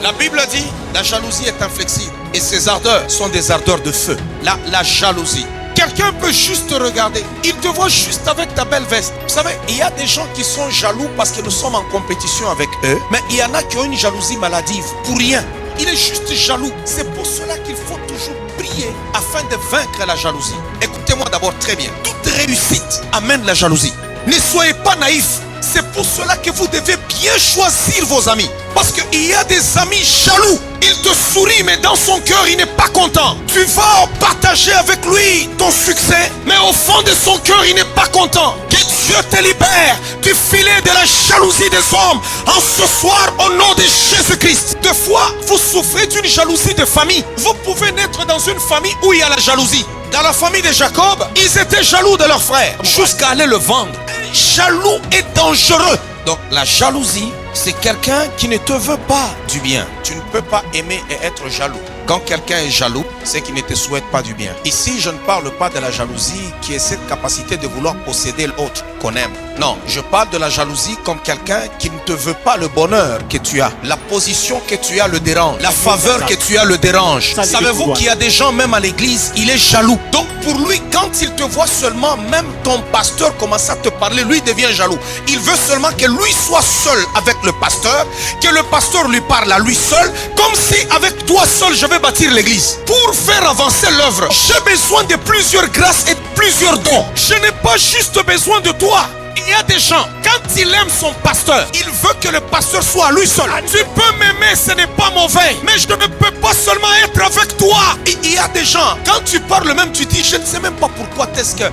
La Bible dit, la jalousie est inflexible et ses ardeurs sont des ardeurs de feu. La jalousie. Quelqu'un peut juste te regarder. Il te voit juste avec ta belle veste. Vous savez, il y a des gens qui sont jaloux parce que nous sommes en compétition avec eux. Mais il y en a qui ont une jalousie maladive pour rien. Il est juste jaloux. C'est pour cela qu'il faut toujours prier afin de vaincre la jalousie. Écoutez-moi d'abord très bien. Toute réussite amène la jalousie. Ne soyez pas naïfs. C'est pour cela que vous devez bien choisir vos amis. Parce qu'il y a des amis jaloux. Il te sourit, mais dans son cœur, il n'est pas content. Tu vas partager avec lui ton succès, mais au fond de son cœur, il n'est pas content. Que Dieu te libère du filet de la jalousie des hommes en ce soir au nom de Jésus-Christ. Des fois, vous souffrez d'une jalousie de famille. Vous pouvez naître dans une famille où il y a la jalousie. Dans la famille de Jacob, ils étaient jaloux de leur frère jusqu'à aller le vendre. Jaloux est dangereux. Donc la jalousie, c'est quelqu'un qui ne te veut pas du bien. Tu ne peux pas aimer et être jaloux. Quand quelqu'un est jaloux, c'est qu'il ne te souhaite pas du bien. Ici, je ne parle pas de la jalousie qui est cette capacité de vouloir posséder l'autre qu'on aime. Non, je parle de la jalousie comme quelqu'un qui ne te veut pas le bonheur que tu as. La position que tu as le dérange. La faveur que tu as le dérange. Savez-vous qu'il y a des gens, même à l'église, il est jaloux. Donc pour lui, quand il te voit seulement, même ton pasteur commence à te parler, lui devient jaloux. Il veut seulement que lui soit seul avec le pasteur, que le pasteur lui parle à lui seul, comme si avec toi seul je vais bâtir l'église. Pour faire avancer l'œuvre, j'ai besoin de plusieurs grâces et de plusieurs dons. Je n'ai pas juste besoin de toi. Il y a des gens, quand il aime son pasteur, il veut que le pasteur soit lui seul. Tu peux m'aimer, ce n'est pas mauvais, mais je ne peux pas seulement être avec toi. Il y a des gens, quand tu parles même, tu dis, je ne sais même pas pourquoi est-ce que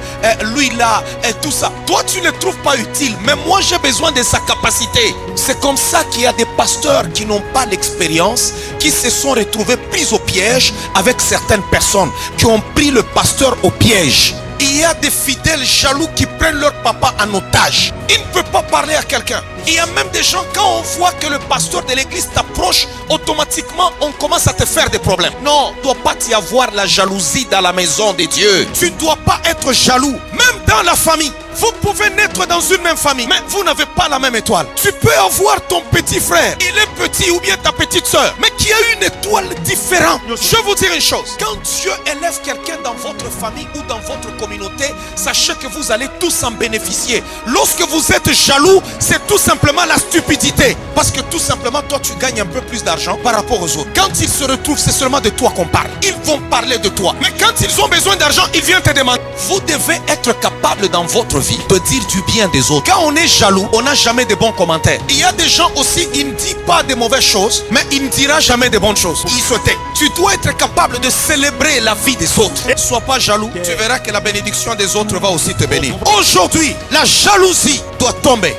lui là, et tout ça. Toi, tu ne le trouves pas utile, mais moi, j'ai besoin de sa capacité. C'est comme ça qu'il y a des pasteurs qui n'ont pas l'expérience, qui se sont retrouvés pris au piège avec certaines personnes, qui ont pris le pasteur au piège. Il y a des fidèles jaloux qui prennent leur papa en otage. Il ne peut pas parler à quelqu'un. Il y a même des gens, quand on voit que le pasteur de l'église t'approche, automatiquement on commence à te faire des problèmes. Non, il ne doit pas y avoir la jalousie dans la maison de Dieu. Tu ne dois pas être jaloux, même dans la famille. Vous pouvez naître dans une même famille, mais vous n'avez pas la même étoile. Tu peux avoir ton petit frère, il est petit, ou bien ta petite soeur, mais qui a une étoile différente. Je vais vous dire une chose. Quand Dieu élève quelqu'un dans votre famille ou dans votre communauté, sachez que vous allez tous en bénéficier. Lorsque vous êtes jaloux, c'est tout simplement la stupidité. Parce que tout simplement, toi, tu gagnes un peu plus d'argent par rapport aux autres. Quand ils se retrouvent, c'est seulement de toi qu'on parle. Ils vont parler de toi. Mais quand ils ont besoin d'argent, ils viennent te demander. Vous devez être capable dans votre vie de dire du bien des autres. Quand on est jaloux, on n'a jamais de bons commentaires. Il y a des gens aussi, ils ne disent pas de mauvaises choses, mais ils ne diront jamais de bonnes choses. Ils se taisent. Tu dois être capable de célébrer la vie des autres. Ne sois pas jaloux, tu verras que la bénédiction des autres va aussi te bénir. Aujourd'hui, la jalousie doit tomber.